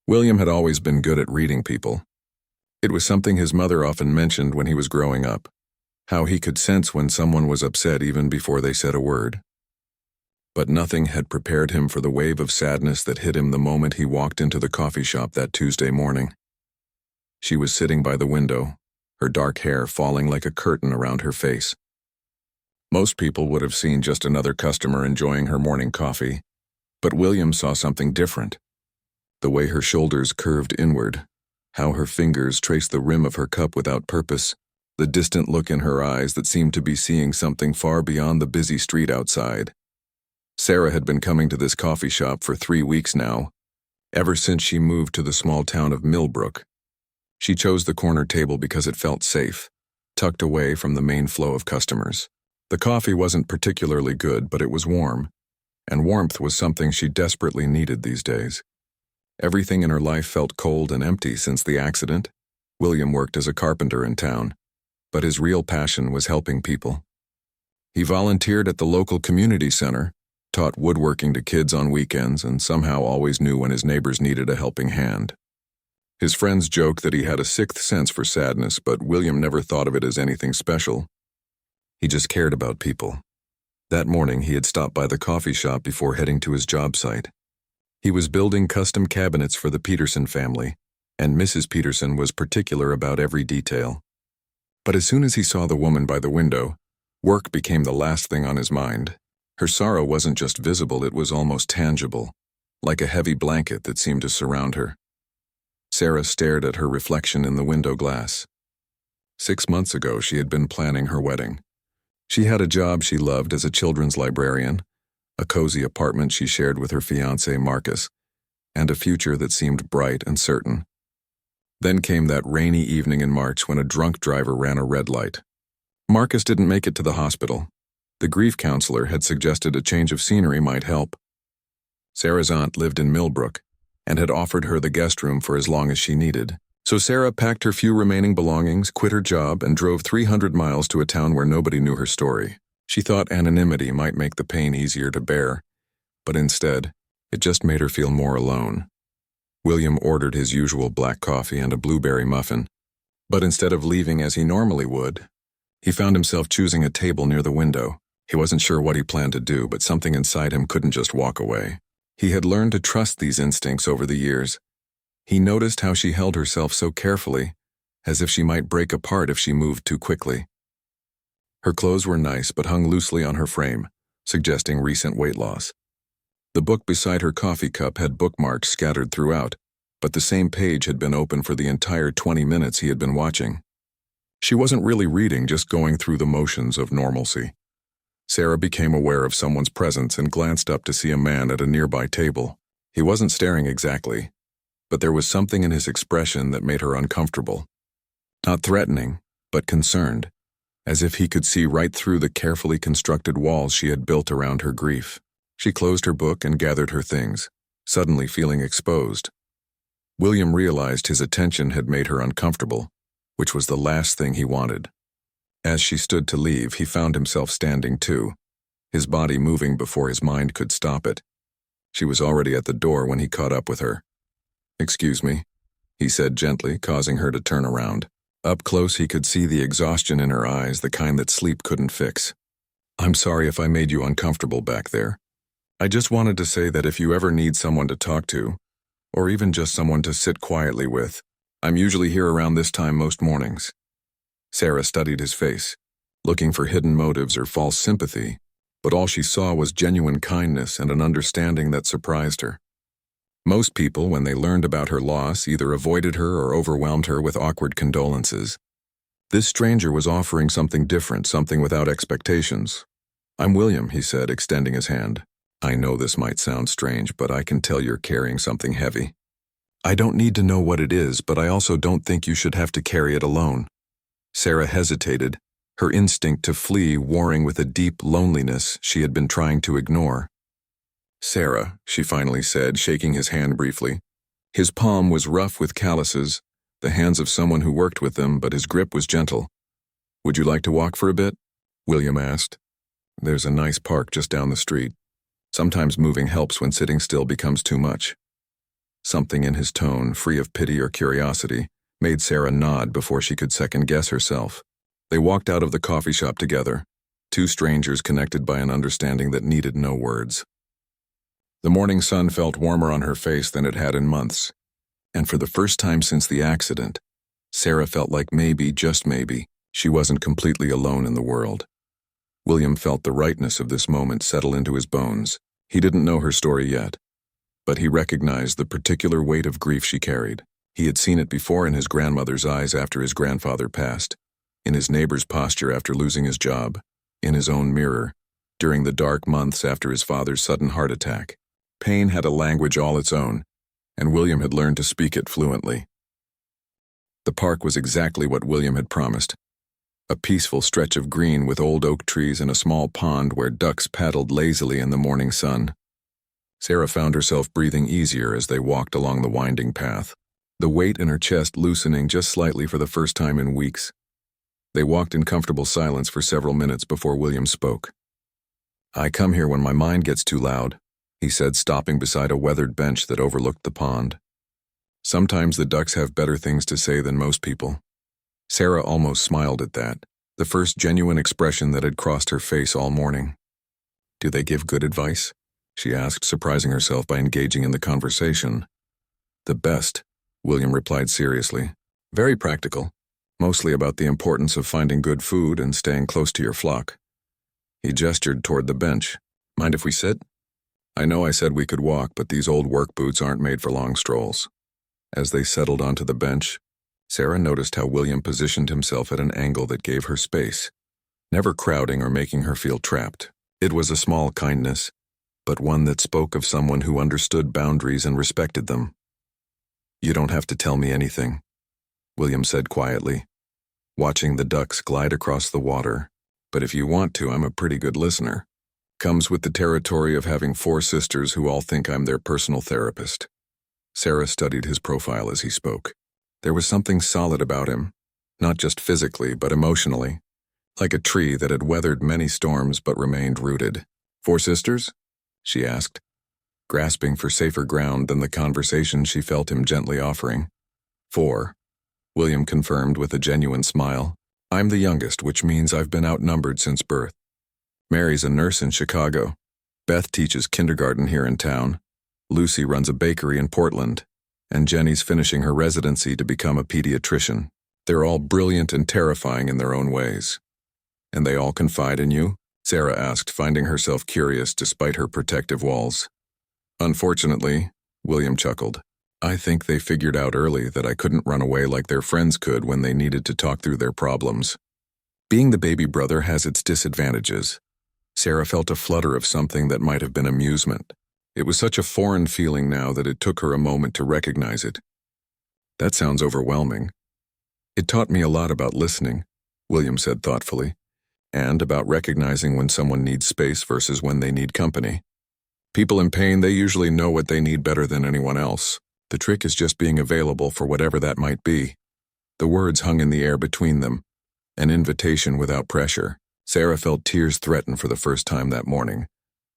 William had always been good at reading people. It was something his mother often mentioned when he was growing up, how he could sense when someone was upset even before they said a word. But nothing had prepared him for the wave of sadness that hit him the moment he walked into the coffee shop that Tuesday morning. She was sitting by the window, her dark hair falling like a curtain around her face. Most people would have seen just another customer enjoying her morning coffee, but William saw something different. The way her shoulders curved inward, how her fingers traced the rim of her cup without purpose, the distant look in her eyes that seemed to be seeing something far beyond the busy street outside. Sarah had been coming to this coffee shop for 3 weeks now, ever since she moved to the small town of Millbrook. She chose the corner table because it felt safe, tucked away from the main flow of customers. The coffee wasn't particularly good, but it was warm, and warmth was something she desperately needed these days. Everything in her life felt cold and empty since the accident. William worked as a carpenter in town, but his real passion was helping people. He volunteered at the local community center, taught woodworking to kids on weekends, and somehow always knew when his neighbors needed a helping hand. His friends joked that he had a sixth sense for sadness, but William never thought of it as anything special. He just cared about people. That morning, he had stopped by the coffee shop before heading to his job site. He was building custom cabinets for the Peterson family, and Mrs. Peterson was particular about every detail. But as soon as he saw the woman by the window, work became the last thing on his mind. Her sorrow wasn't just visible, it was almost tangible, like a heavy blanket that seemed to surround her. Sarah stared at her reflection in the window glass. 6 months ago, she had been planning her wedding. She had a job she loved as a children's librarian, a cozy apartment she shared with her fiancé Marcus, and a future that seemed bright and certain. Then came that rainy evening in March when a drunk driver ran a red light. Marcus didn't make it to the hospital. The grief counselor had suggested a change of scenery might help. Sarah's aunt lived in Millbrook and had offered her the guest room for as long as she needed. So Sarah packed her few remaining belongings, quit her job, and drove 300 miles to a town where nobody knew her story. She thought anonymity might make the pain easier to bear, but instead, it just made her feel more alone. William ordered his usual black coffee and a blueberry muffin, but instead of leaving as he normally would, he found himself choosing a table near the window. He wasn't sure what he planned to do, but something inside him couldn't just walk away. He had learned to trust these instincts over the years. He noticed how she held herself so carefully, as if she might break apart if she moved too quickly. Her clothes were nice but hung loosely on her frame, suggesting recent weight loss. The book beside her coffee cup had bookmarks scattered throughout, but the same page had been open for the entire 20 minutes he had been watching. She wasn't really reading, just going through the motions of normalcy. Sarah became aware of someone's presence and glanced up to see a man at a nearby table. He wasn't staring exactly, but there was something in his expression that made her uncomfortable. Not threatening, but concerned, as if he could see right through the carefully constructed walls she had built around her grief. She closed her book and gathered her things, suddenly feeling exposed. William realized his attention had made her uncomfortable, which was the last thing he wanted. As she stood to leave, he found himself standing too, his body moving before his mind could stop it. She was already at the door when he caught up with her. "Excuse me," he said gently, causing her to turn around. Up close, he could see the exhaustion in her eyes, the kind that sleep couldn't fix. "I'm sorry if I made you uncomfortable back there. I just wanted to say that if you ever need someone to talk to, or even just someone to sit quietly with, I'm usually here around this time most mornings." Sarah studied his face, looking for hidden motives or false sympathy, but all she saw was genuine kindness and an understanding that surprised her. Most people, when they learned about her loss, either avoided her or overwhelmed her with awkward condolences. This stranger was offering something different, something without expectations. "I'm William," he said, extending his hand. "I know this might sound strange, but I can tell you're carrying something heavy. I don't need to know what it is, but I also don't think you should have to carry it alone." Sarah hesitated, her instinct to flee warring with a deep loneliness she had been trying to ignore. "Sarah," she finally said, shaking his hand briefly. His palm was rough with calluses, the hands of someone who worked with them, but his grip was gentle. "Would you like to walk for a bit?" William asked. "There's a nice park just down the street. Sometimes moving helps when sitting still becomes too much." Something in his tone, free of pity or curiosity, made Sarah nod before she could second-guess herself. They walked out of the coffee shop together, two strangers connected by an understanding that needed no words. The morning sun felt warmer on her face than it had in months, and for the first time since the accident, Sarah felt like maybe, just maybe, she wasn't completely alone in the world. William felt the rightness of this moment settle into his bones. He didn't know her story yet, but he recognized the particular weight of grief she carried. He had seen it before in his grandmother's eyes after his grandfather passed, in his neighbor's posture after losing his job, in his own mirror, during the dark months after his father's sudden heart attack. Pain had a language all its own, and William had learned to speak it fluently. The park was exactly what William had promised. A peaceful stretch of green with old oak trees and a small pond where ducks paddled lazily in the morning sun. Sarah found herself breathing easier as they walked along the winding path, the weight in her chest loosening just slightly for the first time in weeks. They walked in comfortable silence for several minutes before William spoke. "I come here when my mind gets too loud," he said, stopping beside a weathered bench that overlooked the pond. "Sometimes the ducks have better things to say than most people." Sarah almost smiled at that, the first genuine expression that had crossed her face all morning. "Do they give good advice?" she asked, surprising herself by engaging in the conversation. "The best," William replied seriously. "Very practical, mostly about the importance of finding good food and staying close to your flock." He gestured toward the bench. "Mind if we sit? I know I said we could walk, but these old work boots aren't made for long strolls." As they settled onto the bench, Sarah noticed how William positioned himself at an angle that gave her space, never crowding or making her feel trapped. It was a small kindness, but one that spoke of someone who understood boundaries and respected them. "You don't have to tell me anything," William said quietly, watching the ducks glide across the water. "But if you want to, I'm a pretty good listener. Comes with the territory of having 4 sisters who all think I'm their personal therapist." Sarah studied his profile as he spoke. There was something solid about him, not just physically but emotionally, like a tree that had weathered many storms but remained rooted. "4 sisters?" she asked, grasping for safer ground than the conversation she felt him gently offering. "4," William confirmed with a genuine smile. "I'm the youngest, which means I've been outnumbered since birth. Mary's a nurse in Chicago. Beth teaches kindergarten here in town. Lucy runs a bakery in Portland. And Jenny's finishing her residency to become a pediatrician. They're all brilliant and terrifying in their own ways." "And they all confide in you?" Sarah asked, finding herself curious despite her protective walls. "Unfortunately," William chuckled, "I think they figured out early that I couldn't run away like their friends could when they needed to talk through their problems. Being the baby brother has its disadvantages." Sarah felt a flutter of something that might have been amusement. It was such a foreign feeling now that it took her a moment to recognize it. "That sounds overwhelming." "It taught me a lot about listening," William said thoughtfully, "and about recognizing when someone needs space versus when they need company. People in pain, they usually know what they need better than anyone else. The trick is just being available for whatever that might be." The words hung in the air between them, an invitation without pressure. Sarah felt tears threaten for the first time that morning.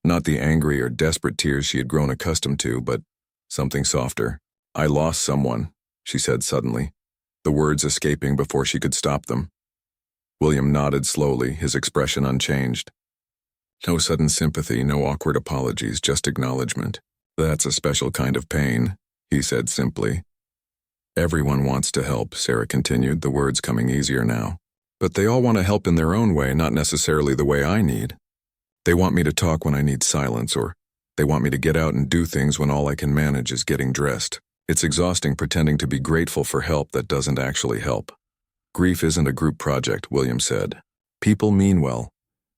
Not the angry or desperate tears she had grown accustomed to, but something softer. "I lost someone," she said suddenly, the words escaping before she could stop them. William nodded slowly, his expression unchanged. No sudden sympathy, no awkward apologies, just acknowledgement. "That's a special kind of pain," he said simply. "Everyone wants to help," Sarah continued, the words coming easier now. "But they all want to help in their own way, not necessarily the way I need. They want me to talk when I need silence, or they want me to get out and do things when all I can manage is getting dressed. It's exhausting pretending to be grateful for help that doesn't actually help." "Grief isn't a group project," William said. "People mean well,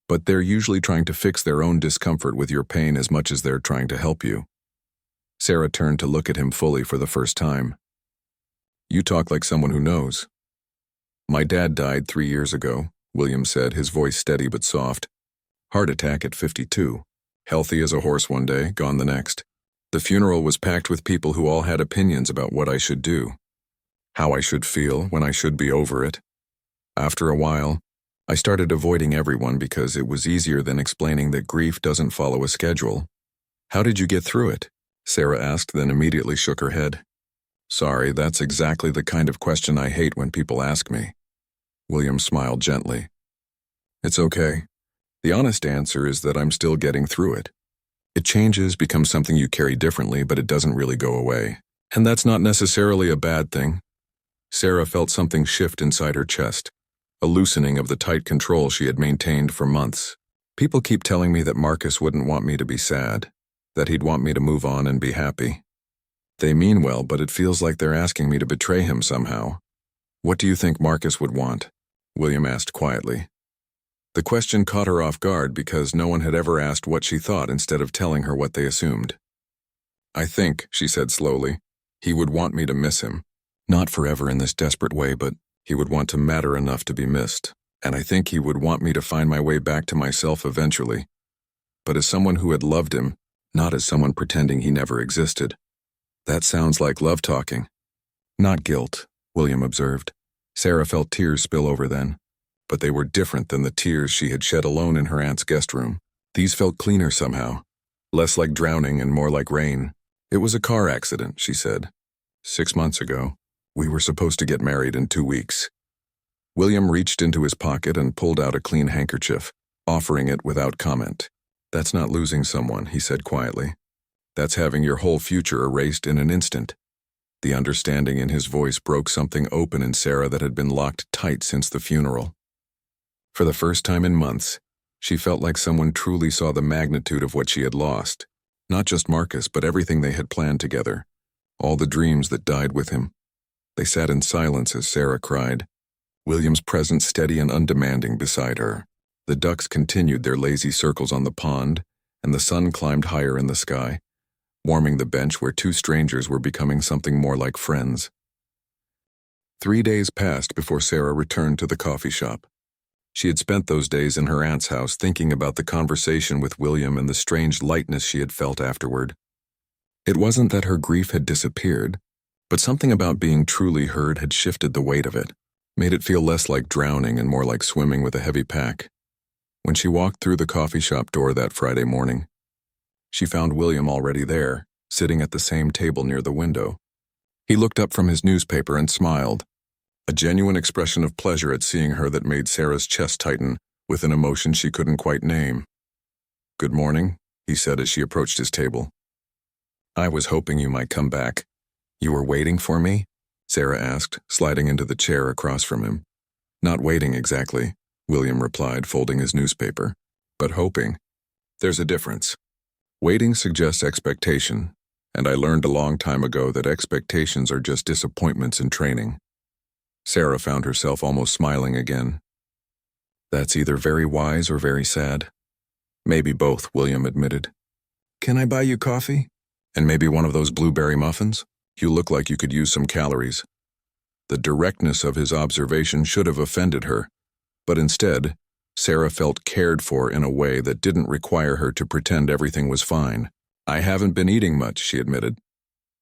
but they're usually trying to fix their own discomfort with your pain as much as they're trying to help you." Sarah turned to look at him fully for the first time. "You talk like someone who knows." "My dad died 3 years ago," William said, his voice steady but soft. "Heart attack at 52. Healthy as a horse one day, gone the next. The funeral was packed with people who all had opinions about what I should do, how I should feel, when I should be over it. After a while, I started avoiding everyone because it was easier than explaining that grief doesn't follow a schedule." "How did you get through it?" Sarah asked, then immediately shook her head. Sorry, that's exactly the kind of question I hate when people ask me. William smiled gently. It's okay. The honest answer is that I'm still getting through it. It changes, becomes something you carry differently, but it doesn't really go away. And that's not necessarily a bad thing. Sarah felt something shift inside her chest, a loosening of the tight control she had maintained for months. People keep telling me that Marcus wouldn't want me to be sad, that he'd want me to move on and be happy. They mean well, but it feels like they're asking me to betray him somehow. What do you think Marcus would want? William asked quietly. The question caught her off guard because no one had ever asked what she thought instead of telling her what they assumed. I think, she said slowly, he would want me to miss him. Not forever in this desperate way, but he would want to matter enough to be missed. And I think he would want me to find my way back to myself eventually. But as someone who had loved him, not as someone pretending he never existed. That sounds like love talking. Not guilt, William observed. Sarah felt tears spill over then. But they were different than the tears she had shed alone in her aunt's guest room. These felt cleaner somehow, less like drowning and more like rain. It was a car accident, she said. 6 months ago. We were supposed to get married in 2 weeks. William reached into his pocket and pulled out a clean handkerchief, offering it without comment. That's not losing someone, he said quietly. That's having your whole future erased in an instant. The understanding in his voice broke something open in Sarah that had been locked tight since the funeral. For the first time in months, she felt like someone truly saw the magnitude of what she had lost. Not just Marcus, but everything they had planned together. All the dreams that died with him. They sat in silence as Sarah cried, William's presence steady and undemanding beside her. The ducks continued their lazy circles on the pond, and the sun climbed higher in the sky, warming the bench where two strangers were becoming something more like friends. 3 days passed before Sarah returned to the coffee shop. She had spent those days in her aunt's house thinking about the conversation with William and the strange lightness she had felt afterward. It wasn't that her grief had disappeared, but something about being truly heard had shifted the weight of it, made it feel less like drowning and more like swimming with a heavy pack. When she walked through the coffee shop door that Friday morning, she found William already there, sitting at the same table near the window. He looked up from his newspaper and smiled, a genuine expression of pleasure at seeing her that made Sarah's chest tighten with an emotion she couldn't quite name. Good morning, he said as she approached his table. I was hoping you might come back. You were waiting for me? Sarah asked, sliding into the chair across from him. Not waiting exactly, William replied, folding his newspaper. But hoping. There's a difference. Waiting suggests expectation, and I learned a long time ago that expectations are just disappointments in training. Sarah found herself almost smiling again. That's either very wise or very sad. Maybe both, William admitted. Can I buy you coffee? And maybe one of those blueberry muffins? You look like you could use some calories. The directness of his observation should have offended her, but instead, Sarah felt cared for in a way that didn't require her to pretend everything was fine. I haven't been eating much, she admitted.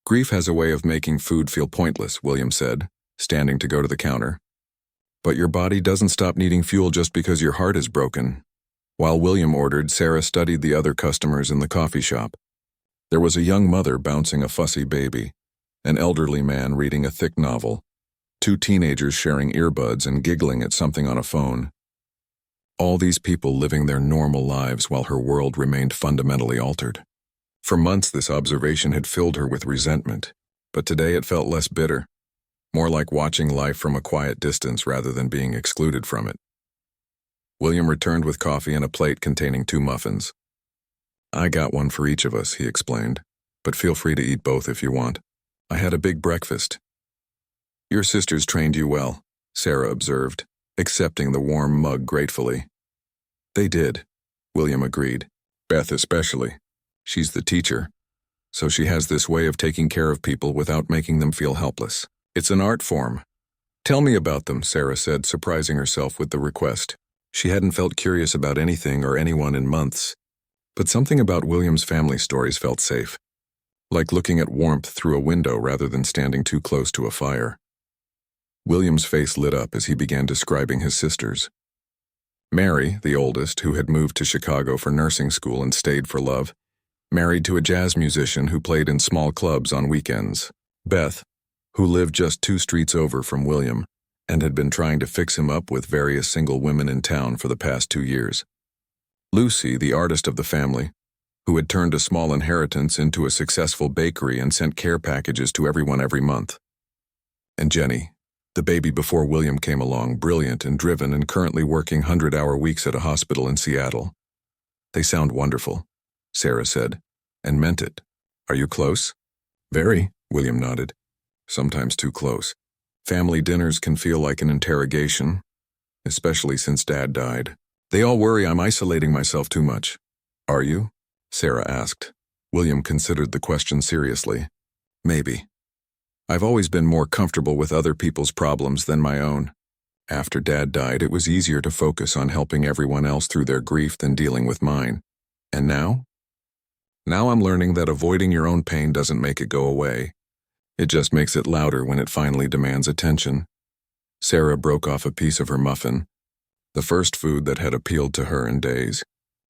Grief has a way of making food feel pointless, William said, standing to go to the counter. But your body doesn't stop needing fuel just because your heart is broken. While William ordered, Sarah studied the other customers in the coffee shop. There was a young mother bouncing a fussy baby, an elderly man reading a thick novel, 2 teenagers sharing earbuds and giggling at something on a phone. All these people living their normal lives while her world remained fundamentally altered. For months this observation had filled her with resentment, but today it felt less bitter. More like watching life from a quiet distance rather than being excluded from it. William returned with coffee and a plate containing 2 muffins. I got one for each of us, he explained, but feel free to eat both if you want. I had a big breakfast. Your sisters trained you well, Sarah observed, accepting the warm mug gratefully. They did, William agreed. Beth especially. She's the teacher, so she has this way of taking care of people without making them feel helpless. It's an art form. Tell me about them, Sarah said, surprising herself with the request. She hadn't felt curious about anything or anyone in months, but something about William's family stories felt safe, like looking at warmth through a window rather than standing too close to a fire. William's face lit up as he began describing his sisters. Mary, the oldest, who had moved to Chicago for nursing school and stayed for love, married to a jazz musician who played in small clubs on weekends. Beth, who lived just 2 streets over from William and had been trying to fix him up with various single women in town for the past 2 years. Lucy, the artist of the family, who had turned a small inheritance into a successful bakery and sent care packages to everyone every month. And Jenny, the baby before William came along, brilliant and driven and currently working 100-hour weeks at a hospital in Seattle. They sound wonderful, Sarah said, and meant it. Are you close? Very, William nodded. Sometimes too close. Family dinners can feel like an interrogation, especially since Dad died. They all worry I'm isolating myself too much. Are you? Sarah asked. William considered the question seriously. Maybe. I've always been more comfortable with other people's problems than my own. After Dad died, it was easier to focus on helping everyone else through their grief than dealing with mine. And now? Now I'm learning that avoiding your own pain doesn't make it go away. It just makes it louder when it finally demands attention. Sarah broke off a piece of her muffin, the first food that had appealed to her in days.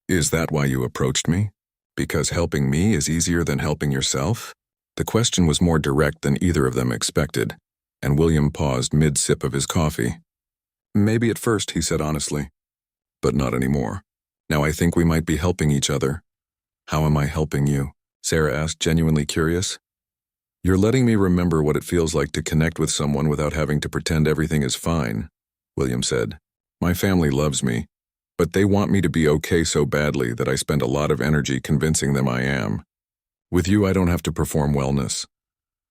Is that why you approached me? Because helping me is easier than helping yourself? The question was more direct than either of them expected, and William paused mid-sip of his coffee. Maybe at first, he said honestly, but not anymore. Now I think we might be helping each other. How am I helping you? Sarah asked, genuinely curious. You're letting me remember what it feels like to connect with someone without having to pretend everything is fine, William said. My family loves me, but they want me to be okay so badly that I spend a lot of energy convincing them I am. With you, I don't have to perform wellness.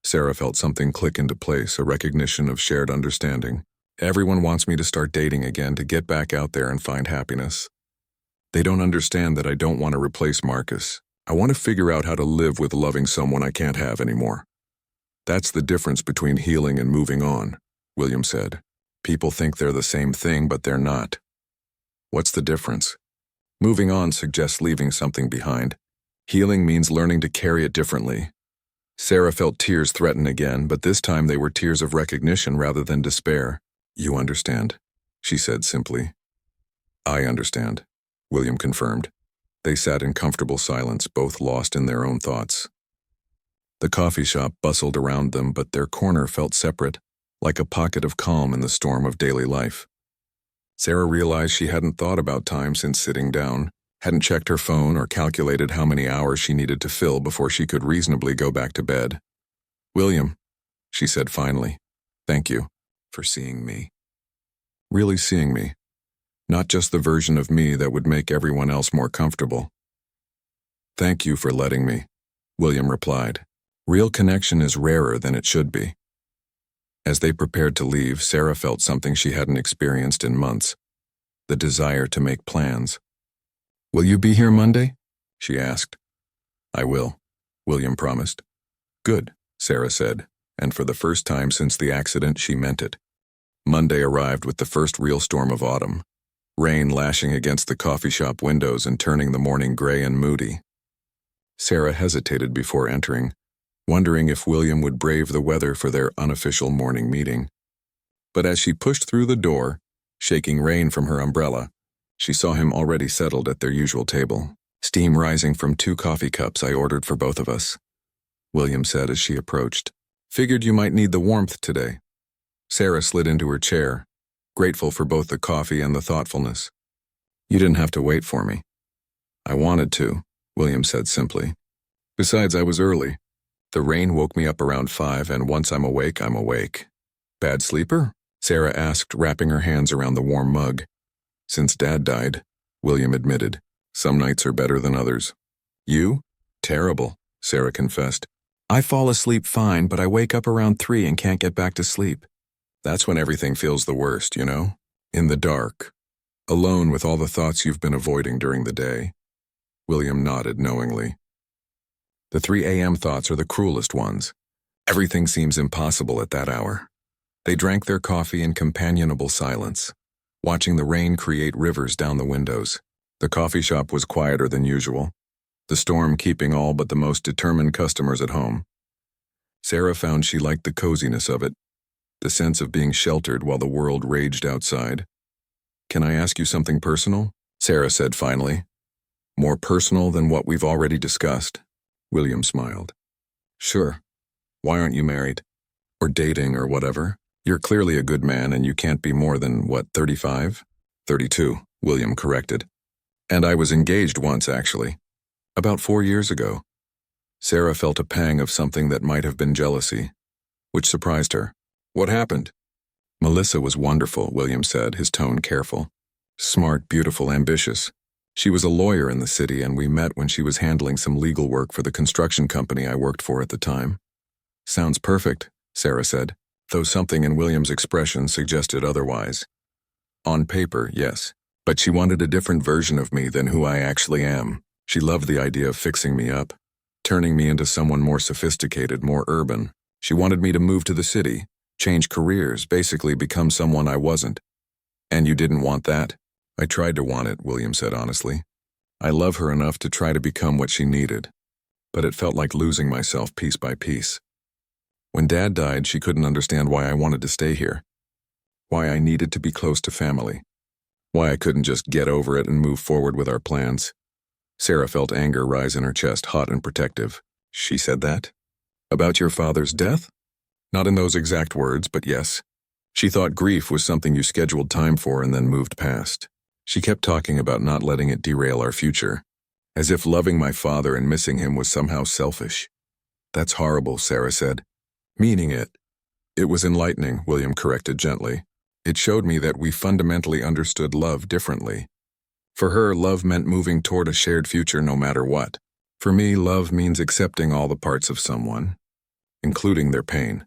Sarah felt something click into place, a recognition of shared understanding. Everyone wants me to start dating again, to get back out there and find happiness. They don't understand that I don't want to replace Marcus. I want to figure out how to live with loving someone I can't have anymore. That's the difference between healing and moving on, William said. People think they're the same thing, but they're not. What's the difference? Moving on suggests leaving something behind. Healing means learning to carry it differently. Sarah felt tears threaten again, but this time they were tears of recognition rather than despair. You understand, she said simply. I understand, William confirmed. They sat in comfortable silence, both lost in their own thoughts. The coffee shop bustled around them, but their corner felt separate, like a pocket of calm in the storm of daily life. Sarah realized she hadn't thought about time since sitting down, hadn't checked her phone or calculated how many hours she needed to fill before she could reasonably go back to bed. William, she said finally, thank you for seeing me. Really seeing me, not just the version of me that would make everyone else more comfortable. Thank you for letting me, William replied. Real connection is rarer than it should be. As they prepared to leave, Sarah felt something she hadn't experienced in months, the desire to make plans. Will you be here Monday? She asked. I will, William promised. Good, Sarah said, and for the first time since the accident, she meant it. Monday arrived with the first real storm of autumn, rain lashing against the coffee shop windows and turning the morning gray and moody. Sarah hesitated before entering, wondering if William would brave the weather for their unofficial morning meeting. But as she pushed through the door, shaking rain from her umbrella, she saw him already settled at their usual table, steam rising from 2 coffee cups I ordered for both of us, William said as she approached. Figured you might need the warmth today. Sarah slid into her chair, grateful for both the coffee and the thoughtfulness. You didn't have to wait for me. I wanted to, William said simply. Besides, I was early. The rain woke me up around 5, and once I'm awake, I'm awake. Bad sleeper? Sarah asked, wrapping her hands around the warm mug. Since Dad died, William admitted. Some nights are better than others. You? Terrible, Sarah confessed. I fall asleep fine, but I wake up around 3 and can't get back to sleep. That's when everything feels the worst, you know? In the dark. Alone with all the thoughts you've been avoiding during the day. William nodded knowingly. The 3 a.m. thoughts are the cruelest ones. Everything seems impossible at that hour. They drank their coffee in companionable silence, watching the rain create rivers down the windows. The coffee shop was quieter than usual, the storm keeping all but the most determined customers at home. Sarah found she liked the coziness of it, the sense of being sheltered while the world raged outside. Can I ask you something personal? Sarah said finally. More personal than what we've already discussed. William smiled. Sure. Why aren't you married? Or dating or whatever? You're clearly a good man and you can't be more than, 35? 32, William corrected. And I was engaged once, actually. About 4 years ago. Sarah felt a pang of something that might have been jealousy, which surprised her. What happened? Melissa was wonderful, William said, his tone careful. Smart, beautiful, ambitious. She was a lawyer in the city and we met when she was handling some legal work for the construction company I worked for at the time. Sounds perfect, Sarah said, though something in William's expression suggested otherwise. On paper, yes, but she wanted a different version of me than who I actually am. She loved the idea of fixing me up, turning me into someone more sophisticated, more urban. She wanted me to move to the city, change careers, basically become someone I wasn't. And you didn't want that? I tried to want it, William said honestly. I love her enough to try to become what she needed, but it felt like losing myself piece by piece. When Dad died, she couldn't understand why I wanted to stay here, why I needed to be close to family, why I couldn't just get over it and move forward with our plans. Sarah felt anger rise in her chest, hot and protective. She said that? About your father's death? Not in those exact words, but yes. She thought grief was something you scheduled time for and then moved past. She kept talking about not letting it derail our future, as if loving my father and missing him was somehow selfish. That's horrible, Sarah said. Meaning it. It was enlightening, William corrected gently. It showed me that we fundamentally understood love differently. For her, love meant moving toward a shared future no matter what. For me, love means accepting all the parts of someone, including their pain.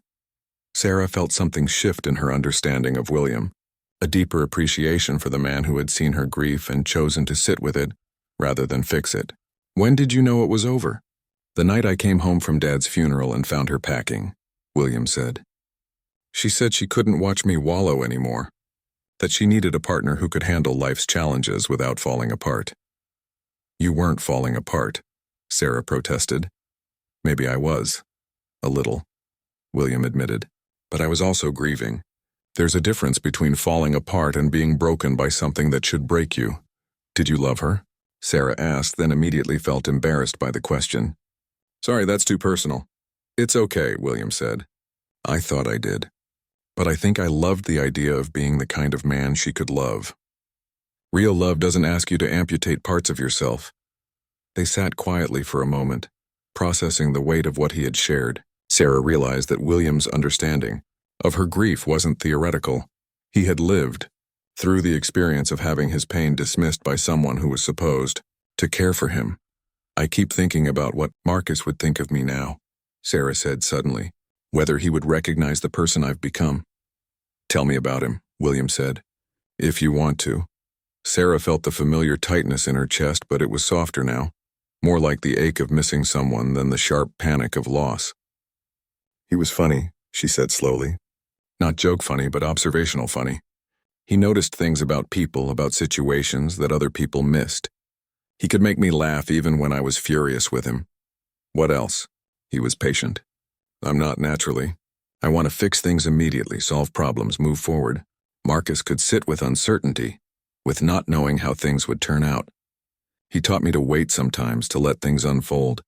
Sarah felt something shift in her understanding of William, a deeper appreciation for the man who had seen her grief and chosen to sit with it rather than fix it. When did you know it was over? The night I came home from Dad's funeral and found her packing, William said. She said she couldn't watch me wallow anymore, that she needed a partner who could handle life's challenges without falling apart. You weren't falling apart, Sarah protested. Maybe I was. A little, William admitted. But I was also grieving. There's a difference between falling apart and being broken by something that should break you. Did you love her? Sarah asked, then immediately felt embarrassed by the question. Sorry, that's too personal. It's okay, William said. I thought I did. But I think I loved the idea of being the kind of man she could love. Real love doesn't ask you to amputate parts of yourself. They sat quietly for a moment, processing the weight of what he had shared. Sarah realized that William's understanding of her grief wasn't theoretical. He had lived through the experience of having his pain dismissed by someone who was supposed to care for him. I keep thinking about what Marcus would think of me now, Sarah said suddenly, whether he would recognize the person I've become. Tell me about him, William said, if you want to. Sarah felt the familiar tightness in her chest, but it was softer now, more like the ache of missing someone than the sharp panic of loss. He was funny, she said slowly. Not joke funny, but observational funny. He noticed things about people, about situations that other people missed. He could make me laugh even when I was furious with him. What else? He was patient. I'm not naturally. I want to fix things immediately, solve problems, move forward. Marcus could sit with uncertainty, with not knowing how things would turn out. He taught me to wait sometimes, to let things unfold.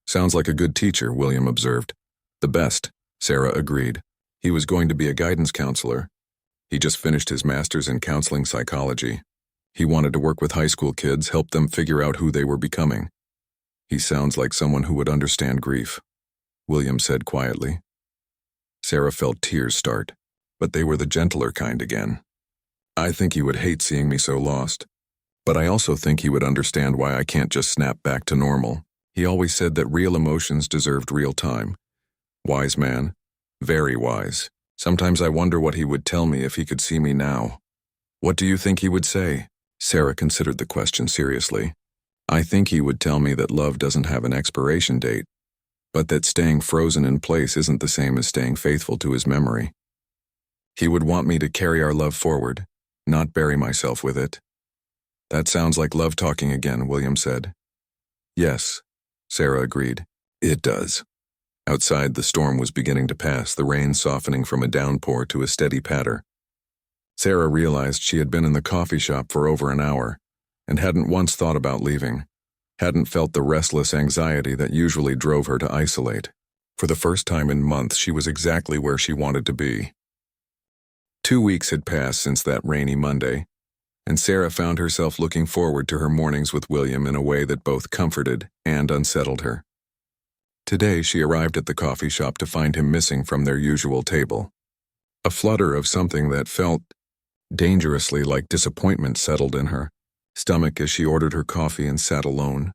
Sounds like a good teacher, William observed. The best, Sarah agreed. He was going to be a guidance counselor. He just finished his master's in counseling psychology. He wanted to work with high school kids, help them figure out who they were becoming. He sounds like someone who would understand grief, William said quietly. Sarah felt tears start, but they were the gentler kind again. I think he would hate seeing me so lost, but I also think he would understand why I can't just snap back to normal. He always said that real emotions deserved real time. Wise man, very wise. Sometimes I wonder what he would tell me if he could see me now. What do you think he would say? Sarah considered the question seriously. I think he would tell me that love doesn't have an expiration date, but that staying frozen in place isn't the same as staying faithful to his memory. He would want me to carry our love forward, not bury myself with it. That sounds like love talking again, William said. Yes, Sarah agreed. It does. Outside, the storm was beginning to pass, the rain softening from a downpour to a steady patter. Sarah realized she had been in the coffee shop for over an hour and hadn't once thought about leaving. hadn't felt the restless anxiety that usually drove her to isolate. For the first time in months, she was exactly where she wanted to be. 2 weeks had passed since that rainy Monday, and Sarah found herself looking forward to her mornings with William in a way that both comforted and unsettled her. Today, she arrived at the coffee shop to find him missing from their usual table. A flutter of something that felt dangerously like disappointment settled in her stomach as she ordered her coffee and sat alone.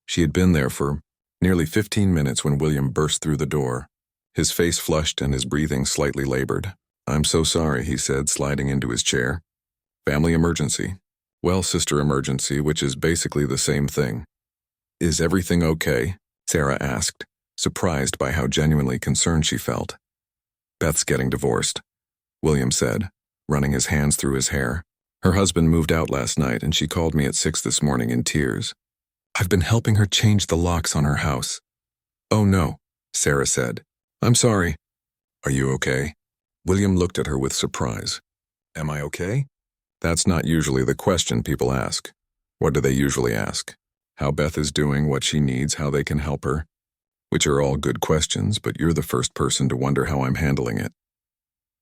She had been there for nearly 15 minutes when William burst through the door, his face flushed and his breathing slightly labored. "I'm so sorry," he said, sliding into his chair. "Family emergency." "Well, sister emergency, which is basically the same thing." "Is everything okay?" Sarah asked, surprised by how genuinely concerned she felt. "Beth's getting divorced," William said, running his hands through his hair. "Her husband moved out last night and she called me at 6 this morning in tears. I've been helping her change the locks on her house." "Oh no," Sarah said. "I'm sorry." "Are you okay?" William looked at her with surprise. "Am I okay?" That's not usually the question people ask. What do they usually ask? How Beth is doing, what she needs, how they can help her. Which are all good questions, but you're the first person to wonder how I'm handling it.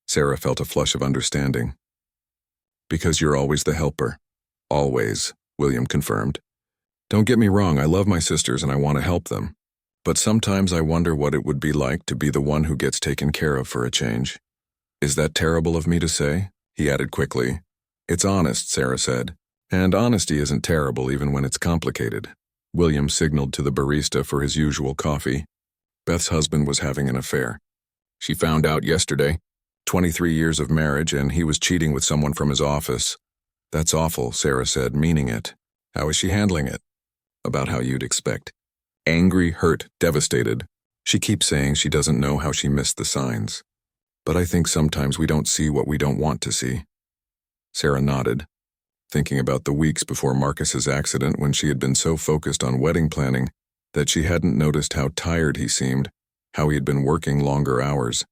Sarah felt a flush of understanding. "Because you're always the helper." "Always," William confirmed. "Don't get me wrong, I love my sisters and I want to help them. But sometimes I wonder what it would be like to be the one who gets taken care of for a change." "Is that terrible of me to say?" he added quickly. "It's honest," Sarah said. "And honesty isn't terrible even when it's complicated." William signaled to the barista for his usual coffee. Beth's husband was having an affair. She found out yesterday. 23 years of marriage, and he was cheating with someone from his office. "That's awful," Sarah said, meaning it. "How is she handling it?" "About how you'd expect. Angry, hurt, devastated. She keeps saying she doesn't know how she missed the signs. But I think sometimes we don't see what we don't want to see." Sarah nodded, thinking about the weeks before Marcus's accident when she had been so focused on wedding planning that she hadn't noticed how tired he seemed, how he had been working longer hours.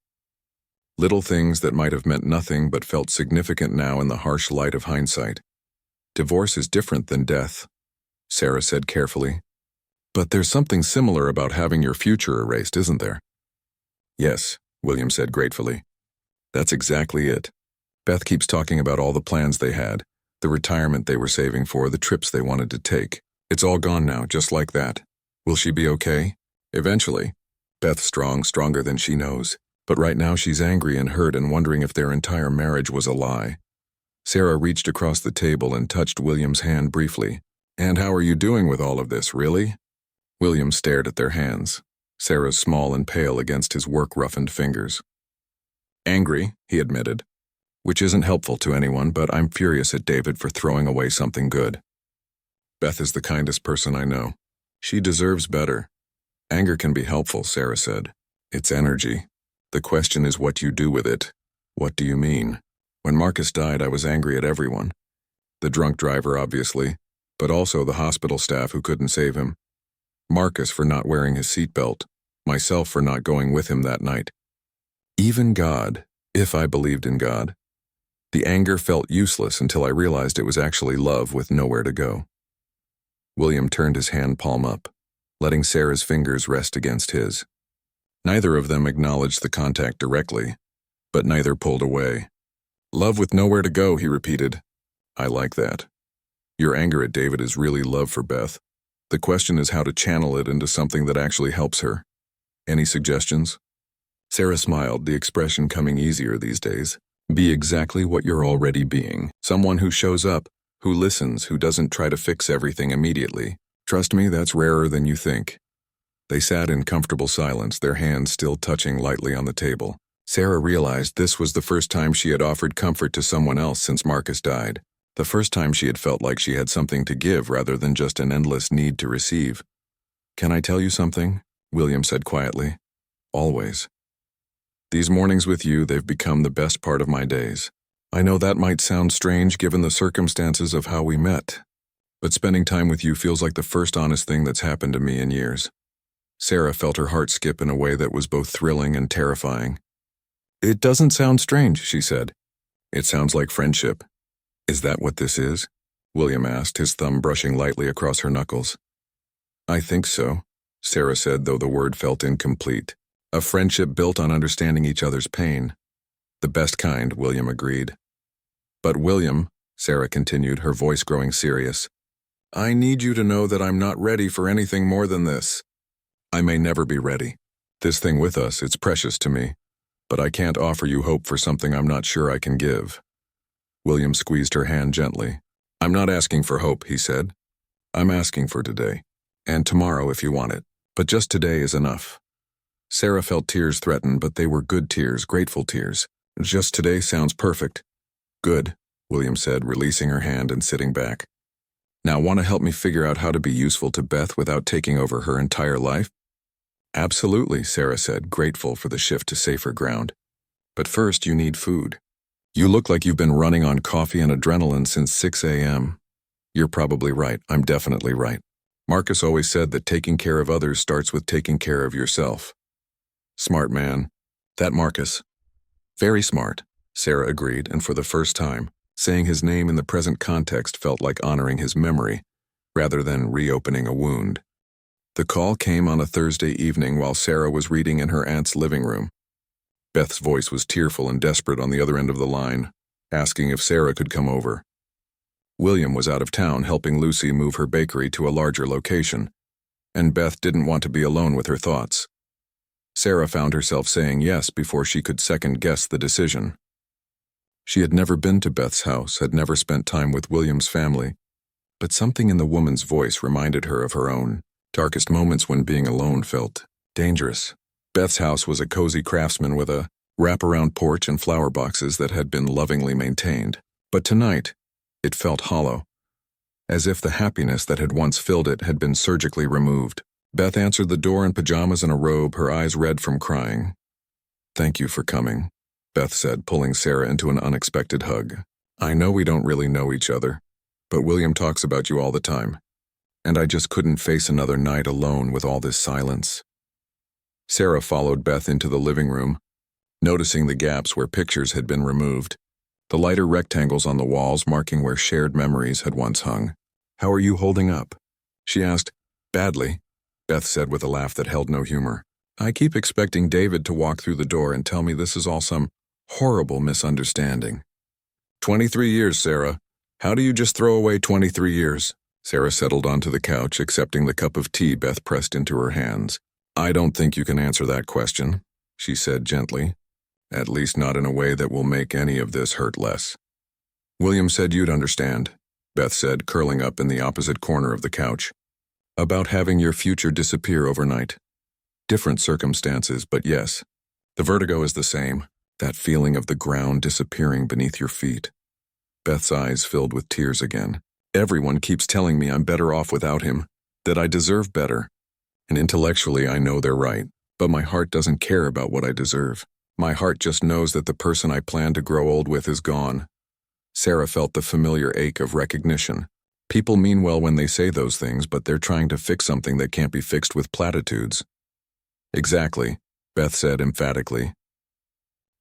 Little things that might have meant nothing but felt significant now in the harsh light of hindsight. "Divorce is different than death," Sarah said carefully. "But there's something similar about having your future erased, isn't there?" "Yes," William said gratefully. "That's exactly it. Beth keeps talking about all the plans they had, the retirement they were saving for, the trips they wanted to take. It's all gone now, just like that. Will she be okay? Eventually. Beth's strong, stronger than she knows. But right now she's angry and hurt and wondering if their entire marriage was a lie." Sarah reached across the table and touched William's hand briefly. "And how are you doing with all of this, really?" William stared at their hands, Sarah's small and pale against his work-roughened fingers. "Angry," he admitted. "Which isn't helpful to anyone, but I'm furious at David for throwing away something good. Beth is the kindest person I know. She deserves better." "Anger can be helpful," Sarah said. "It's energy. The question is what you do with it." "What do you mean?" "When Marcus died, I was angry at everyone. The drunk driver, obviously, but also the hospital staff who couldn't save him. Marcus for not wearing his seatbelt. Myself for not going with him that night. Even God, if I believed in God. The anger felt useless until I realized it was actually love with nowhere to go." William turned his hand palm up, letting Sarah's fingers rest against his. Neither of them acknowledged the contact directly, but neither pulled away. "Love with nowhere to go," he repeated. "I like that. Your anger at David is really love for Beth. The question is how to channel it into something that actually helps her. Any suggestions?" Sarah smiled, the expression coming easier these days. "Be exactly what you're already being. Someone who shows up, who listens, who doesn't try to fix everything immediately. Trust me, that's rarer than you think." They sat in comfortable silence, their hands still touching lightly on the table. Sarah realized this was the first time she had offered comfort to someone else since Marcus died. The first time she had felt like she had something to give rather than just an endless need to receive. "Can I tell you something?" William said quietly. "Always. These mornings with you, they've become the best part of my days. I know that might sound strange given the circumstances of how we met, but spending time with you feels like the first honest thing that's happened to me in years." Sarah felt her heart skip in a way that was both thrilling and terrifying. "It doesn't sound strange," she said. "It sounds like friendship." "Is that what this is?" William asked, his thumb brushing lightly across her knuckles. I think so, Sarah said, though the word felt incomplete. A friendship built on understanding each other's pain. The best kind, William agreed. But William, Sarah continued, her voice growing serious, I need you to know that I'm not ready for anything more than this. I may never be ready. This thing with us, it's precious to me, but I can't offer you hope for something I'm not sure I can give. William squeezed her hand gently. I'm not asking for hope, he said. I'm asking for today, and tomorrow if you want it, but just today is enough. Sarah felt tears threaten, but they were good tears, grateful tears. Just today sounds perfect. Good, William said, releasing her hand and sitting back. Now, want to help me figure out how to be useful to Beth without taking over her entire life? Absolutely, Sarah said, grateful for the shift to safer ground. But first, you need food. You look like you've been running on coffee and adrenaline since 6 a.m. You're probably right. I'm definitely right. Marcus always said that taking care of others starts with taking care of yourself. Smart man. That Marcus. Very smart, Sarah agreed, and for the first time, saying his name in the present context felt like honoring his memory, rather than reopening a wound. The call came on a Thursday evening while Sarah was reading in her aunt's living room. Beth's voice was tearful and desperate on the other end of the line, asking if Sarah could come over. William was out of town helping Lucy move her bakery to a larger location, and Beth didn't want to be alone with her thoughts. Sarah found herself saying yes before she could second-guess the decision. She had never been to Beth's house, had never spent time with William's family, but something in the woman's voice reminded her of her own darkest moments when being alone felt dangerous. Beth's house was a cozy craftsman with a wraparound porch and flower boxes that had been lovingly maintained. But tonight, it felt hollow, as if the happiness that had once filled it had been surgically removed. Beth answered the door in pajamas and a robe, her eyes red from crying. Thank you for coming, Beth said, pulling Sarah into an unexpected hug. I know we don't really know each other, but William talks about you all the time, and I just couldn't face another night alone with all this silence. Sarah followed Beth into the living room, noticing the gaps where pictures had been removed, the lighter rectangles on the walls marking where shared memories had once hung. How are you holding up? She asked. Badly, Beth said with a laugh that held no humor. I keep expecting David to walk through the door and tell me this is all some horrible misunderstanding. 23 years, Sarah. How do you just throw away 23 years? Sarah settled onto the couch, accepting the cup of tea Beth pressed into her hands. I don't think you can answer that question, she said gently. At least not in a way that will make any of this hurt less. William said you'd understand, Beth said, curling up in the opposite corner of the couch. About having your future disappear overnight. Different circumstances, but yes. The vertigo is the same, that feeling of the ground disappearing beneath your feet. Beth's eyes filled with tears again. Everyone keeps telling me I'm better off without him, that I deserve better. And intellectually I know they're right, but my heart doesn't care about what I deserve. My heart just knows that the person I plan to grow old with is gone. Sarah felt the familiar ache of recognition. People mean well when they say those things, but they're trying to fix something that can't be fixed with platitudes. Exactly, Beth said emphatically.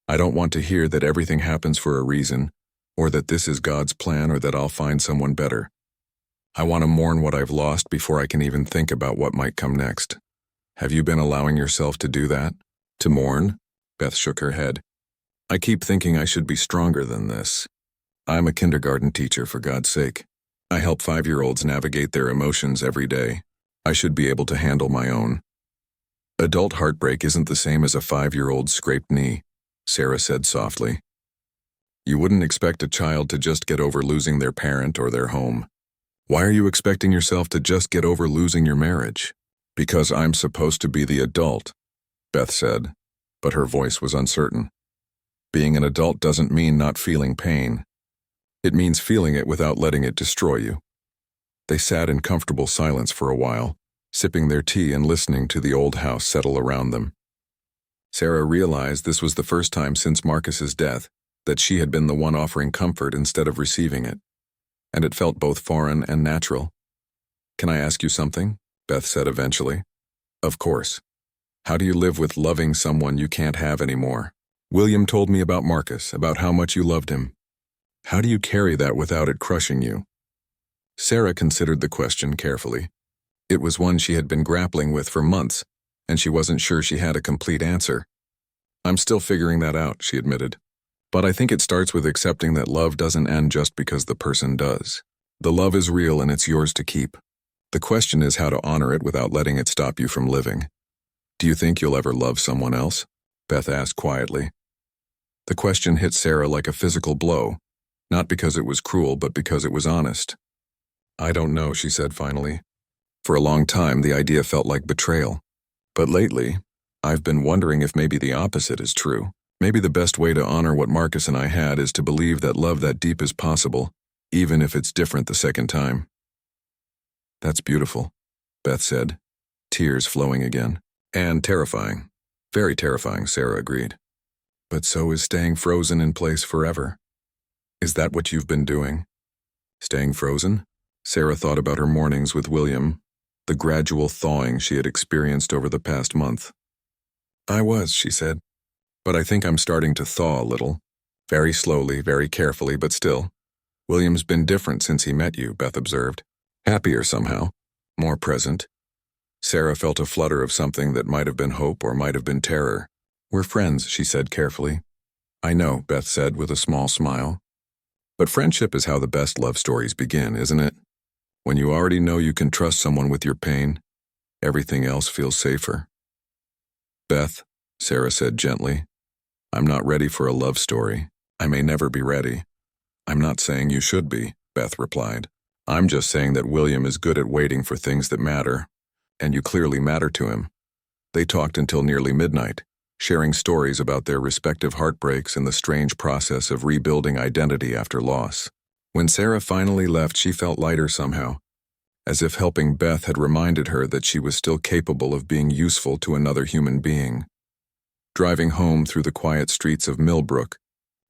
I don't want to hear that everything happens for a reason, or that this is God's plan, or that I'll find someone better. I want to mourn what I've lost before I can even think about what might come next. Have you been allowing yourself to do that? To mourn? Beth shook her head. I keep thinking I should be stronger than this. I'm a kindergarten teacher, for God's sake. I help 5-year-olds navigate their emotions every day. I should be able to handle my own. Adult heartbreak isn't the same as a 5-year-old's scraped knee, Sarah said softly. You wouldn't expect a child to just get over losing their parent or their home. Why are you expecting yourself to just get over losing your marriage? Because I'm supposed to be the adult, Beth said, but her voice was uncertain. Being an adult doesn't mean not feeling pain. It means feeling it without letting it destroy you. They sat in comfortable silence for a while, sipping their tea and listening to the old house settle around them. Sarah realized this was the first time since Marcus's death that she had been the one offering comfort instead of receiving it, and it felt both foreign and natural. Can I ask you something? Beth said eventually. Of course. How do you live with loving someone you can't have anymore? William told me about Marcus, about how much you loved him. How do you carry that without it crushing you? Sarah considered the question carefully. It was one she had been grappling with for months, and she wasn't sure she had a complete answer. "I'm still figuring that out," she admitted. "But I think it starts with accepting that love doesn't end just because the person does. The love is real and it's yours to keep. The question is how to honor it without letting it stop you from living." "Do you think you'll ever love someone else?" Beth asked quietly. The question hit Sarah like a physical blow, not because it was cruel, but because it was honest. "I don't know," she said finally. "For a long time, the idea felt like betrayal. But lately, I've been wondering if maybe the opposite is true. Maybe the best way to honor what Marcus and I had is to believe that love that deep is possible, even if it's different the second time." "That's beautiful," Beth said, tears flowing again. "And terrifying. Very terrifying," Sarah agreed. "But so is staying frozen in place forever. Is that what you've been doing? Staying frozen?" Sarah thought about her mornings with William, the gradual thawing she had experienced over the past month. "I was," she said. "But I think I'm starting to thaw a little. Very slowly, very carefully, but still. William's been different since he met you," Beth observed. "Happier somehow. More present." Sarah felt a flutter of something that might have been hope or might have been terror. "We're friends," she said carefully. "I know," Beth said with a small smile. "But friendship is how the best love stories begin, isn't it? When you already know you can trust someone with your pain, everything else feels safer." "Beth," Sarah said gently, "I'm not ready for a love story. I may never be ready." "I'm not saying you should be," Beth replied. "I'm just saying that William is good at waiting for things that matter, and you clearly matter to him." They talked until nearly midnight, sharing stories about their respective heartbreaks and the strange process of rebuilding identity after loss. When Sarah finally left, she felt lighter somehow, as if helping Beth had reminded her that she was still capable of being useful to another human being. Driving home through the quiet streets of Millbrook,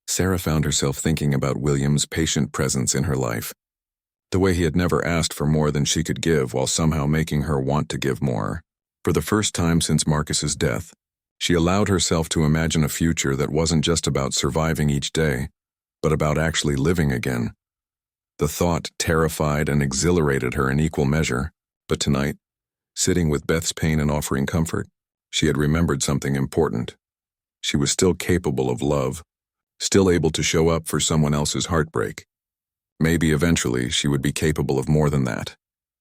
Sarah found herself thinking about William's patient presence in her life. The way he had never asked for more than she could give while somehow making her want to give more. For the first time since Marcus's death, she allowed herself to imagine a future that wasn't just about surviving each day, but about actually living again. The thought terrified and exhilarated her in equal measure, but tonight, sitting with Beth's pain and offering comfort, she had remembered something important. She was still capable of love, still able to show up for someone else's heartbreak. Maybe eventually she would be capable of more than that.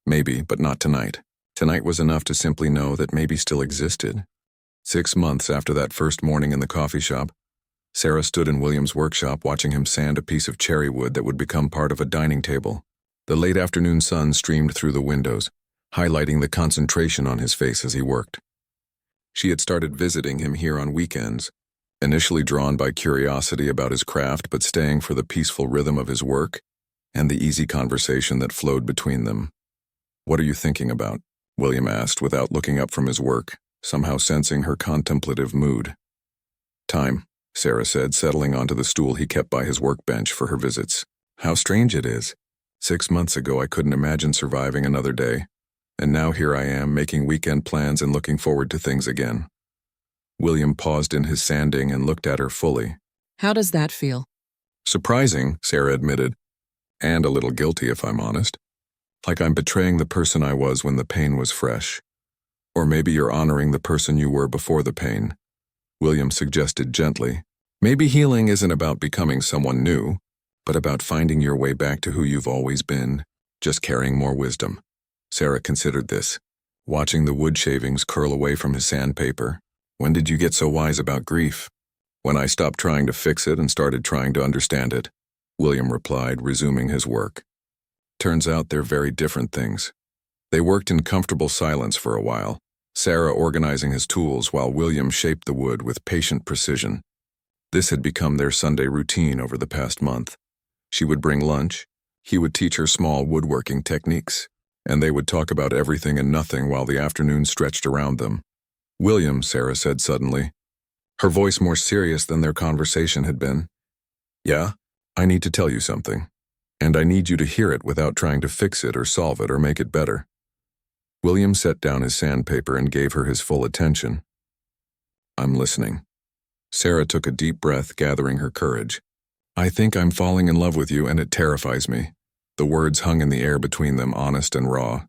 Maybe, but not tonight. Tonight was enough to simply know that maybe still existed. 6 months after that first morning in the coffee shop, Sarah stood in William's workshop watching him sand a piece of cherry wood that would become part of a dining table. The late afternoon sun streamed through the windows, highlighting the concentration on his face as he worked. She had started visiting him here on weekends, initially drawn by curiosity about his craft but staying for the peaceful rhythm of his work and the easy conversation that flowed between them. "What are you thinking about?" William asked without looking up from his work, somehow sensing her contemplative mood. "Time," Sarah said, settling onto the stool he kept by his workbench for her visits. "How strange it is. 6 months ago I couldn't imagine surviving another day, and now here I am making weekend plans and looking forward to things again." William paused in his sanding and looked at her fully. "How does that feel?" "Surprising," Sarah admitted, "and a little guilty if I'm honest. Like I'm betraying the person I was when the pain was fresh. Or maybe you're honoring the person you were before the pain," William suggested gently. "Maybe healing isn't about becoming someone new, but about finding your way back to who you've always been, just carrying more wisdom." Sarah considered this, watching the wood shavings curl away from his sandpaper. "When did you get so wise about grief?" "When I stopped trying to fix it and started trying to understand it," William replied, resuming his work. Turns out they're very different things. They worked in comfortable silence for a while, Sarah organizing his tools while William shaped the wood with patient precision. This had become their Sunday routine over the past month. She would bring lunch, he would teach her small woodworking techniques, and they would talk about everything and nothing while the afternoon stretched around them. "William," Sarah said suddenly, her voice more serious than their conversation had been. "Yeah, I need to tell you something. And I need you to hear it without trying to fix it or solve it or make it better." William set down his sandpaper and gave her his full attention. "I'm listening." Sarah took a deep breath, gathering her courage. "I think I'm falling in love with you, and it terrifies me." The words hung in the air between them, honest and raw.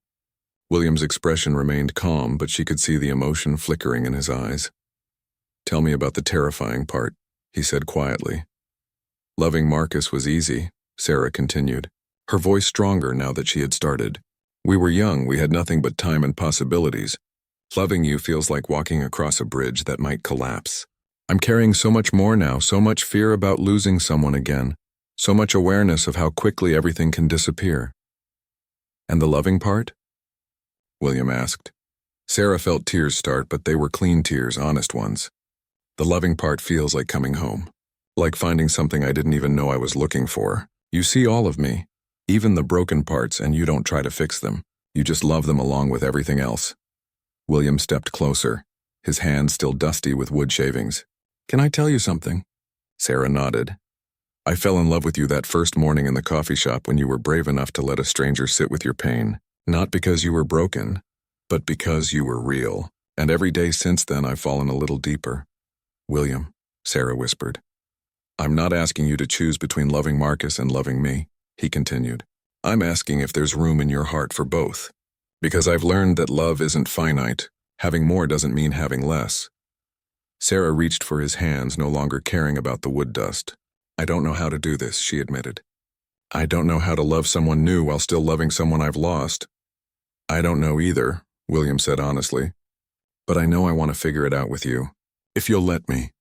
William's expression remained calm, but she could see the emotion flickering in his eyes. "Tell me about the terrifying part," he said quietly. "Loving Marcus was easy," Sarah continued, her voice stronger now that she had started. "We were young, we had nothing but time and possibilities. Loving you feels like walking across a bridge that might collapse. I'm carrying so much more now, so much fear about losing someone again, so much awareness of how quickly everything can disappear." "And the loving part?" William asked. Sarah felt tears start, but they were clean tears, honest ones. "The loving part feels like coming home. Like finding something I didn't even know I was looking for. You see all of me, even the broken parts, and you don't try to fix them. You just love them along with everything else." William stepped closer, his hands still dusty with wood shavings. "Can I tell you something?" Sarah nodded. "I fell in love with you that first morning in the coffee shop when you were brave enough to let a stranger sit with your pain. Not because you were broken, but because you were real. And every day since then I've fallen a little deeper." "William," Sarah whispered. "I'm not asking you to choose between loving Marcus and loving me," he continued. "I'm asking if there's room in your heart for both. Because I've learned that love isn't finite. Having more doesn't mean having less." Sarah reached for his hands, no longer caring about the wood dust. "I don't know how to do this," she admitted. "I don't know how to love someone new while still loving someone I've lost." "I don't know either," William said honestly. "But I know I want to figure it out with you. If you'll let me."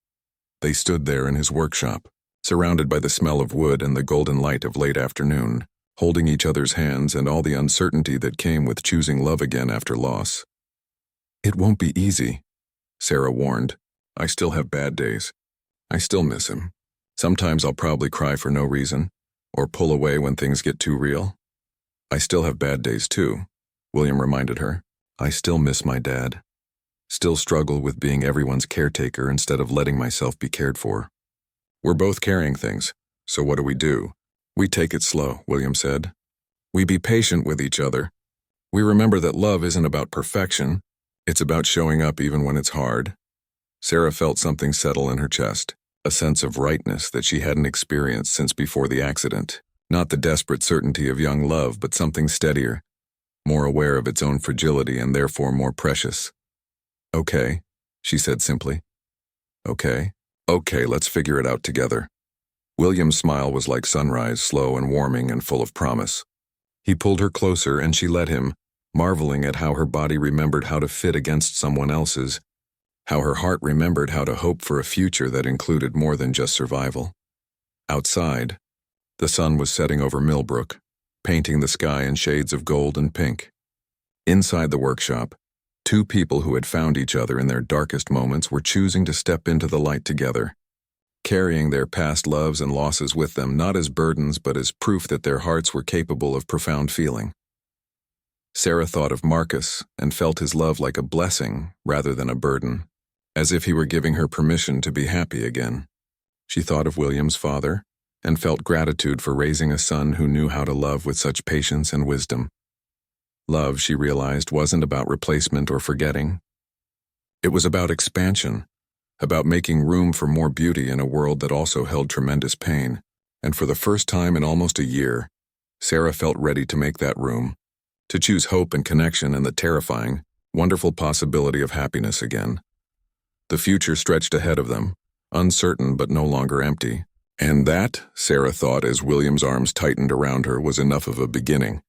They stood there in his workshop, surrounded by the smell of wood and the golden light of late afternoon, holding each other's hands and all the uncertainty that came with choosing love again after loss. "It won't be easy," Sarah warned. "I still have bad days. I still miss him. Sometimes I'll probably cry for no reason, or pull away when things get too real." "I still have bad days too," William reminded her. "I still miss my dad. Still struggle with being everyone's caretaker instead of letting myself be cared for. We're both carrying things, so what do? We take it slow," William said. "We be patient with each other. We remember that love isn't about perfection. It's about showing up even when it's hard." Sarah felt something settle in her chest, a sense of rightness that she hadn't experienced since before the accident. Not the desperate certainty of young love, but something steadier, more aware of its own fragility and therefore more precious. "Okay," she said simply. Okay, let's figure it out together." William's smile was like sunrise, slow and warming and full of promise. He pulled her closer and she let him, marveling at how her body remembered how to fit against someone else's, how her heart remembered how to hope for a future that included more than just survival. Outside, the sun was setting over Millbrook, painting the sky in shades of gold and pink. Inside the workshop, two people who had found each other in their darkest moments were choosing to step into the light together, carrying their past loves and losses with them, not as burdens but as proof that their hearts were capable of profound feeling. Sarah thought of Marcus and felt his love like a blessing rather than a burden, as if he were giving her permission to be happy again. She thought of William's father and felt gratitude for raising a son who knew how to love with such patience and wisdom. Love, she realized, wasn't about replacement or forgetting. It was about expansion, about making room for more beauty in a world that also held tremendous pain. And for the first time in almost a year, Sarah felt ready to make that room, to choose hope and connection and the terrifying, wonderful possibility of happiness again. The future stretched ahead of them, uncertain but no longer empty. And that, Sarah thought as William's arms tightened around her, was enough of a beginning.